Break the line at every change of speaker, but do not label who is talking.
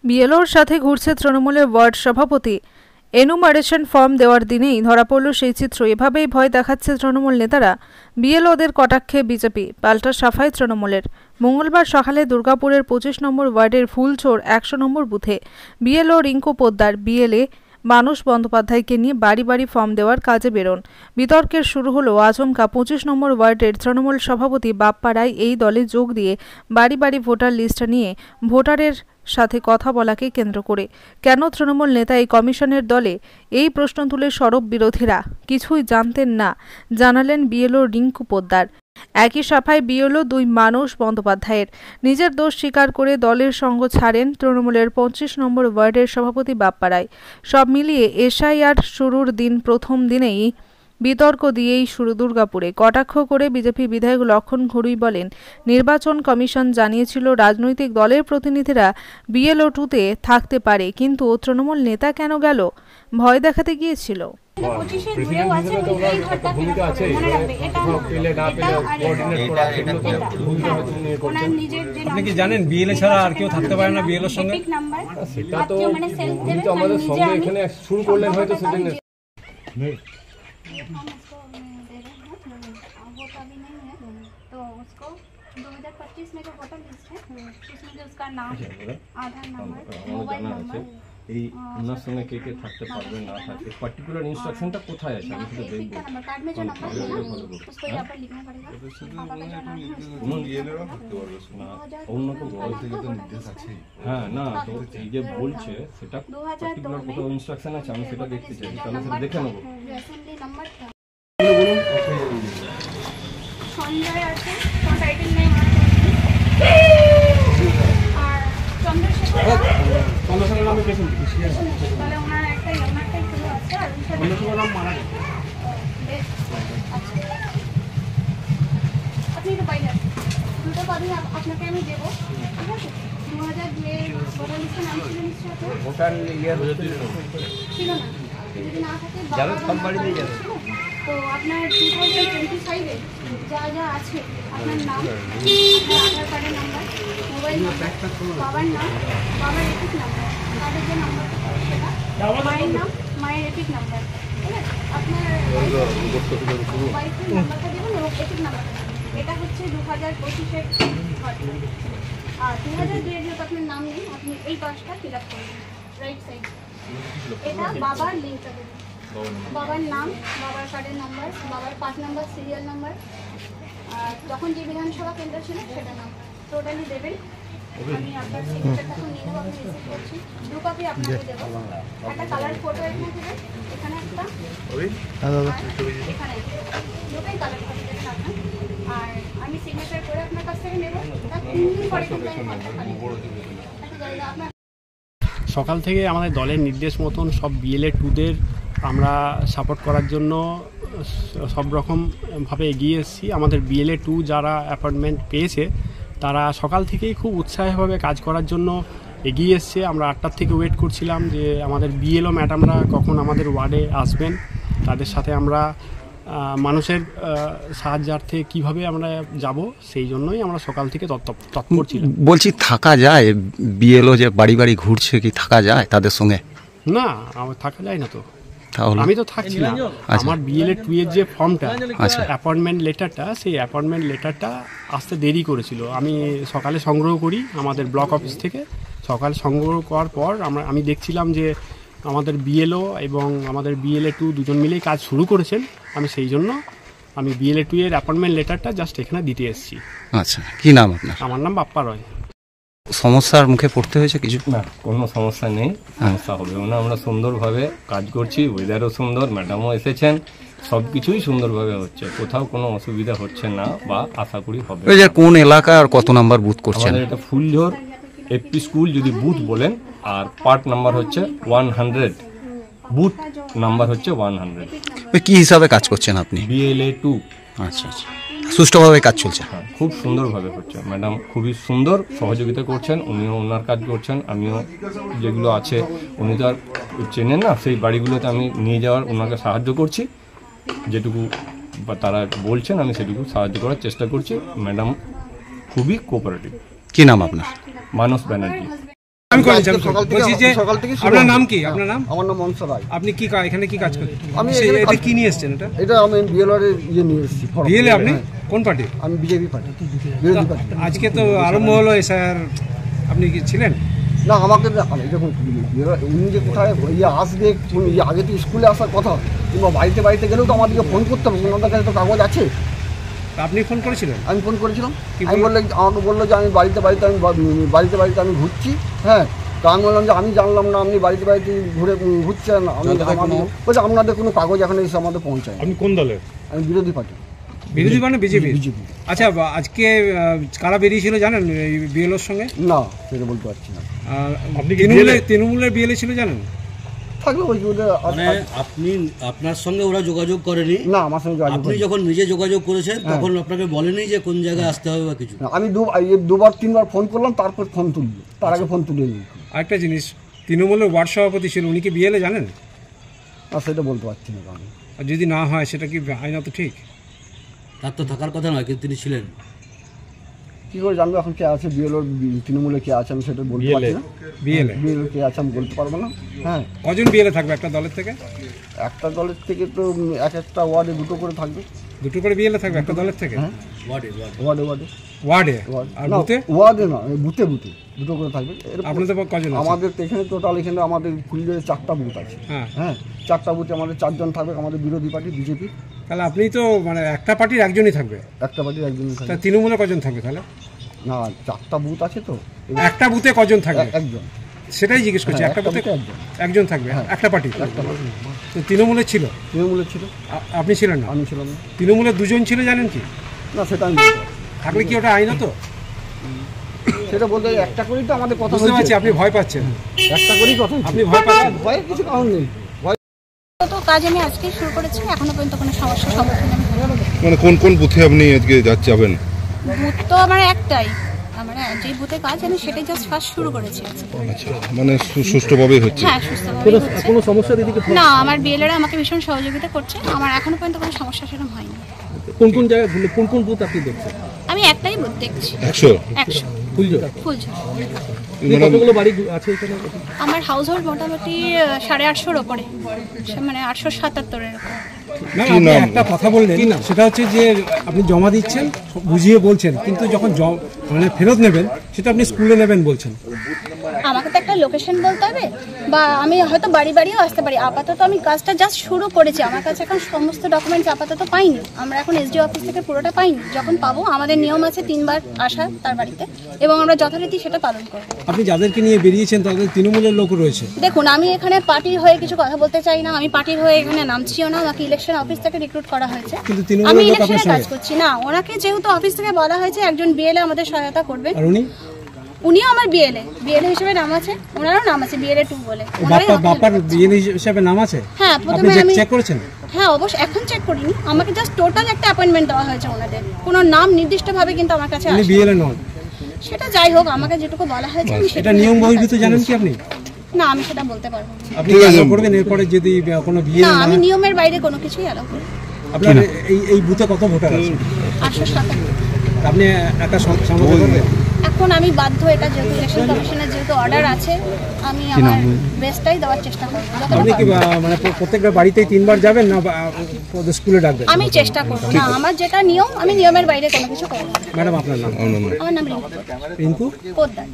বিএলওর সাথে ঘুরছে তৃণমূলের ওয়ার্ড সভাপতি। এনুমারেশন ফর্ম দেওয়ার দিনেই ধরা পড়ল সেই চিত্র। এভাবেই ভয় দেখাচ্ছে তৃণমূল নেতারা। বিএলওদের কটাক্ষে বিজেপি, পাল্টা সাফাই তৃণমূলের। মঙ্গলবার সকালে দুর্গাপুরের 25 নম্বর ওয়ার্ডের ফুলচোর 100 নম্বর বুথে বিএলও রিঙ্কু পোদ্দার বিএলএ মানস বন্দ্যোপাধ্যায়কে নিয়ে বাড়ি বাড়ি ফর্ম দেওয়ার কাজে বেরোন। বিতর্কের শুরু হলো আচমকা। 25 নম্বর ওয়ার্ডের তৃণমূল সভাপতি বাপ্পা রায় এই দলে যোগ দিয়ে বাড়ি বাড়ি ভোটার লিস্ট নিয়ে ভোটারের সাথে কথা বলাকে কেন্দ্র করে। কেন তৃণমূল নেতা এই কমিশনের দলে, এই প্রশ্ন তুলে সরব বিরোধীরা। কিছুই জানতেন না, জানালেন বিএলও রিঙ্কু পোদ্দার। একই সাফায় বিএলও 2 মানস বন্দ্যোপাধ্যায়ের। নিজের দোষ স্বীকার করে দলের সঙ্গ ছাড়েন তৃণমূলের 25 নম্বর ওয়ার্ডের সভাপতি বাপ্পা রায়। সব মিলিয়ে এসআইআর শুরুর দিন প্রথম দিনেই বিতর্ক দিয়েই শুরু দুর্গাপুরে। কটাক্ষ করে বিজেপি বিধায়ক লক্ষণ ঘড়ুই বলেন, নির্বাচন কমিশন জানিয়েছিল রাজনৈতিক দলের প্রতিনিধিরা বিএলও 2-তে থাকতে পারে, কিন্তু তৃণমূল নেতা কেন গেল? ভয় দেখাতে গিয়েছিল।
আপনি কি জানেন বিএলএ ছাড়া আর কেউ থাকতে পারে না বিএলএর সঙ্গে?
সেটা তো উনি তো আমাদের সঙ্গে এখানে শুরু করলেন, হয়তো সেটা
वोट अभी नहीं है तो उसको 2025 में जो वोटर लिस्ट है उसमें जो उसका नाम, आधार नंबर, मोबाइल नंबर,
এই ওনার সঙ্গে কে কে থাকতে পারবে না থাকবে পার্টিকুলার ইনস্ট্রাকশনটা কোথায় আছে আমি সেটা দেখব।
नंबर कार्ड में जो नंबर है ना उसको यहाँ पर लिखना पड़ेगा। पापा का जो नाम है
কোনো বিএলএরা থাকতে পারবে না, অন্য তো বড় থেকে তো নির্দেশ আছে। হ্যাঁ না, তো এই যে বলছে সেটা পার্টিকুলার কোথাও ইনস্ট্রাকশন আছে, আমি সেটা দেখতে চাই, তাহলে সেটা দেখে নেব।
অ্যাসেম্বলি নাম্বার
বলুন
সঞ্জয় আছে, টাইটেল নেম আর চন্দ্রশেখর
নামে পেশেন্ট
তাহলে ওনার একটাই শুরু আছে আর
চন্দ্রশেখর নাম মারা গেছে।
আপনি তো পাই যাচ্ছেন, দুটো পদই আপনাকে আমি দেবো, ঠিক আছে? 2002 ভোটার লিস্টে নাম ছিল নিশ্চয়ই আপনার?
ভোটার ইয়ার
ছিল না, যদি না থাকে যাবে সব বাড়ি দিয়ে যাবে। তো আপনার 2025-এ যা যা আছে, আপনার নাম, আপনার আধার কার্ডের নাম্বার, মোবাইল নাম্বার, বাবার নাম, বাবার এপিক নাম্বার, কার্ডের যে নাম্বার সেটা, মায়ের নাম, মায়ের এপিক নাম্বার, ঠিক আছে? আপনার ওয়াইফের নাম্বারটা দেবেন এবং এপিক নাম্বারটা দেবেন। এটা হচ্ছে 2025-এর ঘটনা। আর 2002-এর যেহেতু আপনার নাম নেই, আপনি এই পাশটা ফিল আপ করবেন রাইট সাইড। এটা বাবার লিঙ্কটা দেবেন, বাবার নাম, বাবার কার্ডের নাম্বার, বাবার 5 নাম্বার সিরিয়াল নাম্বার, আর তখন যে বিধানসভা কেন্দ্র ছিল সেটা নাম্বার টোটালি দেবেন। আমি আপনার সিগনেচারটা এখন নিয়ে নেবো, আমি রিসিভ করছি। 2 কপি আপনাকে দেবো, একটা কালার ফটো এখানে দেবেন, এখানে একটা, এখানে দুটোই কালার ফটো দেবেন আপনার। আর আমি সিগনেচার করে আপনার কাছ থেকে নেবো, তার 3 দিন পরে কিন্তু আমি আপনার
সকাল থেকে আমাদের দলের নির্দেশ মতন সব বিএলএ 2-দের আমরা সাপোর্ট করার জন্য সব রকমভাবে এগিয়ে এসেছি। আমাদের বিএলএ 2 যারা অ্যাপয়েন্টমেন্ট পেয়েছে তারা সকাল থেকেই খুব উৎসাহীভাবে কাজ করার জন্য এগিয়ে এসছে। আমরা 8টার থেকে ওয়েট করছিলাম যে আমাদের বিএলও ম্যাডামরা কখন আমাদের ওয়ার্ডে আসবেন, তাদের সাথে আমরা মানুষের সাহায্যার্থে কিভাবে আমরা যাব, সেই জন্যই আমরা সকাল থেকে তৎপর ছিলাম।
বলছি থাকা যায় বিএলও যে বাড়ি বাড়ি ঘুরছে, কি থাকা যায় তাদের সঙ্গে?
না, আমার থাকা যায় না তো,
তাহলে
আমি তো থাকছি না। আমার বিএলএ 2-এর যে ফর্মটা, অ্যাপয়েন্টমেন্ট লেটারটা, সেই অ্যাপয়েন্টমেন্ট লেটারটা আসতে দেরি করেছিল। আমি সকালে সংগ্রহ করি আমাদের ব্লক অফিস থেকে। সকাল সংগ্রহ করার পর আমি দেখছিলাম যে আমাদের বিএলও এবং আমাদের বিএলএ 2 দুজন মিলেই কাজ শুরু করেছেন। আমি সেই জন্য আমি বিএলএ 2-এর অ্যাপয়েন্টমেন্ট লেটারটা জাস্ট এখানে দিতে এসেছি।
আচ্ছা, কি নাম আপনার?
আমার নাম বাপ্পা রয়।
সমস্যার মুখে পড়তে হয়েছে কিছু?
না, কোনো সমস্যা নেই, সমস্যা হবে না। আমরা সুন্দরভাবে কাজ করছি, ওয়েদারও সুন্দর, ম্যাডামও এসেছেন, সব কিছুই সুন্দরভাবে হচ্ছে, কোথাও কোনো অসুবিধা হচ্ছে না বা আশা করি হবে।
কোন এলাকা আর কত নাম্বার বুথ করছেন?
আমাদের এটা ফুলঝোর এপি স্কুল যদি বুথ বলেন, আর পার্ট নাম্বার হচ্ছে 100, বুথ নাম্বার হচ্ছে 100।
কি হিসাবে কাজ করছেন আপনি?
বিএলএ 2।
আচ্ছা আচ্ছা, সুষ্ঠুভাবে কাজ চলছে?
হ্যাঁ, খুব সুন্দরভাবে হচ্ছে। ম্যাডাম খুবই সুন্দর সহযোগিতা করছেন, উনিও ওনার কাজ করছেন, আমিও যেগুলো আছে উনি তো আর চেনেন না, সেই বাড়িগুলোতে আমি নিয়ে যাওয়ার ওনাকে সাহায্য করছি, যেটুকু তারা বলছেন আমি সেটুকু সাহায্য করার চেষ্টা করছি। ম্যাডাম খুবই কোঅপারেটিভ।
কি নাম আপনার?
মানস ব্যানার্জি।
আমি করেছি বলছি যে
সকাল থেকে
আপনার নাম কি? আপনার নাম?
আমার নাম মনসা রায়।
আপনি কি এখানে কি কাজ করেন?
আমি
এটা কি নিয়ে এসেছেন?
এটা আমি বিএলআর এর নিয়ে এসেছি।
বিএলএ আপনি কোন পার্টি?
আমি বিজেপি পার্টি, বিরোধী পার্টি।
আজকে তো আরম্ভ হলো এসআর, আপনি কি ছিলেন?
না, আমাকে দেখুন উনি যে কোথায় আসবে, আগে তো স্কুলে আসার কথা, কিংবা বাড়িতে গেলেও তো আমাদেরকে ফোন করতে হবে, ওনাদের কাছে তো কাগজ আছে।
আপনি ফোন করেছিলেন?
আমি ফোন করেছিলাম। আমি আমাকে বললো যে আমি বাড়িতে আমি ঘুরছি। হ্যাঁ, তো আমি বললাম যে আমি জানলাম না আপনি বাড়িতে ঘুরছেন। বলছে আপনাদের কোনো কাগজ এখন এসে আমাদের পৌঁছায়।
আপনি কোন দলের?
আমি বিরোধী পার্টি।
বিরোধী মানে বিজেপি? আচ্ছা, আজকে কারা বেরিয়েছিল জানেন এই বিএলওর সঙ্গে?
না, সেটা বলতে পারছি না।
আপনি
তৃণমূলের বিএলএ ছিল জানেন?
থাকলে ওই
মানে আপনার সঙ্গে ওরা যোগাযোগ করেনি?
না, আমার সঙ্গে
আপনি যখন নিজে যোগাযোগ করেছেন তখন আপনাকে বলেনি যে কোন জায়গায় আসতে হবে বা কিছু?
আমি দুবার তিনবার ফোন করলাম, তারপর ফোন তুললো, তার আগে ফোন তুলে নি।
আরেকটা জিনিস, তৃণমূলের ওয়ার্ড সভাপতি ছিল, উনি কি বিএলএ জানেন?
না, সেটা বলতে পারছি না। আমি
আর যদি না হয় সেটা কি আইনত ঠিক?
তার তো থাকার কথা নয়, কিন্তু তিনি ছিলেন।
কি করে জানবো এখন কে আছে বিএলওর, তৃণমূলে কে আছে আমি সেটা বলতে পারছি না।
বিএলএ
কে আছে আমি বলতে পারবো না। হ্যাঁ,
কজন বিএলএ থাকবে একটা দলের থেকে?
একটা দলের থেকে তো একটা ওয়ার্ডে দুটো করে থাকবে।
দুটো করে বিএলএ থাকবে একটা দলের থেকে?
হ্যাঁ,
ওয়ার্ডে। আর বুথে?
ওয়ার্ডে না, বুথে দুটো করে থাকবে।
আপনাদের কজন?
আমাদের এখানে টোটাল এখানে আমাদের ফুলজোরে 4টা বুথ আছে। হ্যাঁ, 4টা বুথে আমাদের 4 জন থাকবে, আমাদের বিরোধী পার্টি বিজেপি।
তাহলে আপনি তো মানে একটা পার্টির একজনই থাকবে?
একটা পার্টির একজনই থাকবে।
তৃণমূলে কজন থাকবে তাহলে?
না, 4টা বুথ আছে তো।
একটা বুথে কজন থাকবে?
একজন।
সেটাই জিজ্ঞেস করছি, একটা বুথে একজন থাকবে একটা পার্টি? তো তৃণমূলের ছিল?
তৃণমূলের ছিল।
আপনি ছিলেন না?
আমি ছিলাম না।
তৃণমূলের দুজন ছিল জানেন কি?
না, সেটা আমি
থাকলে কি ওটা আইনত?
সেটা বলতে একটা করেই তো আমাদের কথা।
বুঝতে পারছি আপনি ভয় পাচ্ছেন।
একটা করেই কথা,
আপনি ভয় পাচ্ছেন?
ভয়ের কিছু কারণ নেই।
তো কাজ আমি আজকে শুরু করেছি, এখনো পর্যন্ত কোনো সমস্যার সম্মুখীন আমি হইনি।
মানে কোন বুথে আপনি আজকে যাবেন?
বুথ তো আমার একটাই, মানে যে বুথে কাজ আমি সেটাই জাস্ট ফার্স্ট শুরু করেছি।
আচ্ছা, মানে সুষ্ঠুভাবেই হচ্ছে?
হ্যাঁ, সুস্থভাবেই হচ্ছে।
কোনো সমস্যা দিদিকে?
না, আমার বিএলএরা আমাকে ভীষণ সহযোগিতা করছে, আমার এখনো পর্যন্ত কোনো সমস্যা সেরকম হয়নি।
কোন জায়গায় কোন বুথ আপনি দেখছেন?
আমি একটাই বুথ দেখছি।
100
ফুলঝোর।
কতগুলো বাড়ি আছে এখানে?
আমার হাউস হোল্ড মোটামুটি 850-র ওপরে, মানে 877 এরকম।
একটা কথা বললেন, সেটা হচ্ছে যে আপনি জমা দিচ্ছেন, বুঝিয়ে বলছেন, কিন্তু যখন মানে ফেরত নেবেন সেটা আপনি স্কুলে নেবেন বলছেন।
আমাকে তো একটা লোকেশন বলতে হবে, বা আমি হয়তো বাড়িও আসতে পারি। আপাতত আমি কাজটা জাস্ট শুরু করেছি, আমার কাছে এখন সমস্ত ডকুমেন্টস আপাতত পাইনি। আমরা এখন এসডিও অফিস থেকে পুরোটা পাইনি। যখন পাবো, আমাদের নিয়ম আছে 3 বার আসা তার বাড়িতে, এবং আমরা যথারীতি সেটা পালন করব।
আপনি যাদেরকে নিয়ে বেরিয়েছেন তাদের তৃণমূলের লোক রয়েছে?
দেখুন, আমি এখানে পার্টির হয়ে কিছু কথা বলতে চাই না, আমি পার্টির হয়ে এখানে নামছিও না। আমাকে ইলেকশন অফিস থেকে রিক্রুট করা হয়েছে, আমি ইলেকশনে কাজ করছি না। ওনাকে যেহেতু অফিস থেকে বলা হয়েছে একজন বিএলএ আমাদের সহায়তা করবেন, আর উনিও আমার বিএলএ হিসেবে নাম আছে, ওনারও নাম আছে বিএলএ 2 বলে।
বাপার বিএলএ হিসেবে নাম আছে?
হ্যাঁ, প্রথমে আমি
চেক করেছেন?
হ্যাঁ, অবশ্যই। এখন চেক করিনি, আমাকে জাস্ট টোটাল একটা অ্যাপয়েন্টমেন্ট দেওয়া হয়েছে ওনাদের, কোনো নাম নির্দিষ্টভাবে কিন্তু আমার কাছে আসেনি।
বিএলএ নন
সেটা যাই হোক, আমাকে যেটুকু বলা হয়েছে আমি
সেটা নিয়ম বহির্ভূত জানেন কি আপনি?
না, আমি সেটা বলতে পারবো না।
আপনি কি করবেন এরপরে যদি কোনো বিএলএ?
না, আমি নিয়মের বাইরে কোনো কিছুই অ্যালাউ করি না।
আপনার এই বুথে কত ভোটার আছে?
877।
আপনি একটা সামলাতে পারবেন?
এখন আমি বাধ্য, এটা যেহেতু ইলেকশন কমিশনের যেহেতু অর্ডার আছে, আমি আমার বেস্টটাই দেওয়ার চেষ্টা করব।
আপনি কি মানে প্রত্যেকটা বাড়িতেই 3 বার যাবেন না স্কুলে ডাকবেন?
আমি চেষ্টা করব না, আমার যেটা নিয়ম, আমি নিয়মের বাইরে কোনো কিছু করব না।
ম্যাডাম, আপনার নাম?
আমার নাম রিঙ্কু পোদ্দার।